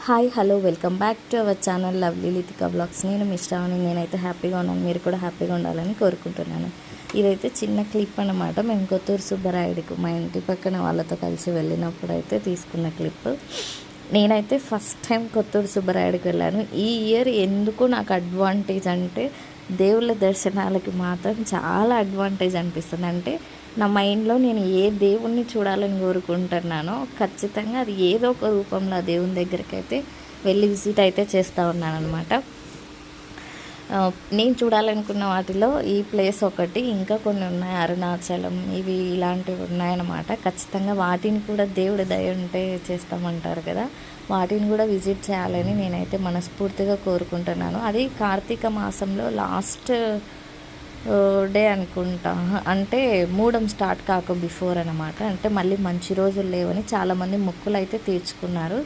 Hi hello welcome back to our channel lovely Lithika blogs. నేను మీ శ్రావణి. నేనైతే హ్యాపీగా ఉన్నాను, మీరు కూడా హ్యాపీగా ఉండాలని కోరుకుంటున్నాను. ఇదైతే చిన్న క్లిప్ అన్నమాట. మేము కొత్తూరు సుబ్బరాయుడికి మా ఇంటి పక్కన వాళ్ళతో కలిసి వెళ్ళినప్పుడు అయితే తీసుకున్న క్లిప్. నేనైతే ఫస్ట్ టైం కొత్తూరు సుబ్బరాయుడికి వెళ్ళాను. ఈ ఇయర్ ఎందుకు నాకు అడ్వాంటేజ్ అంటే దేవుళ్ళ దర్శనాలకి మాత్రం చాలా అడ్వాంటేజ్ అనిపిస్తుంది. అంటే నా మైండ్లో నేను ఏ దేవుణ్ణి చూడాలని కోరుకుంటున్నానో ఖచ్చితంగా అది ఏదో ఒక రూపంలో ఆ దేవుని దగ్గరికి అయితే వెళ్ళి విజిట్ అయితే చేస్తూ ఉన్నాను అనమాట. నేను చూడాలనుకున్న వాటిలో ఈ ప్లేస్ ఒకటి, ఇంకా కొన్ని ఉన్నాయి, అరుణాచలం, ఇవి ఇలాంటివి ఉన్నాయన్నమాట. ఖచ్చితంగా వాటిని కూడా దేవుడి దయ ఉంటే చేస్తామంటారు కదా, వాటిని కూడా విజిట్ చేయాలని నేనైతే మనస్ఫూర్తిగా కోరుకుంటున్నాను. అది కార్తీక మాసంలో లాస్ట్ డే అనుకుంటా, అంటే మూడం స్టార్ట్ కాక బిఫోర్ అనమాట. అంటే మళ్ళీ మంచి రోజులు లేవని చాలామంది మొక్కులు అయితే తీర్చుకున్నారు.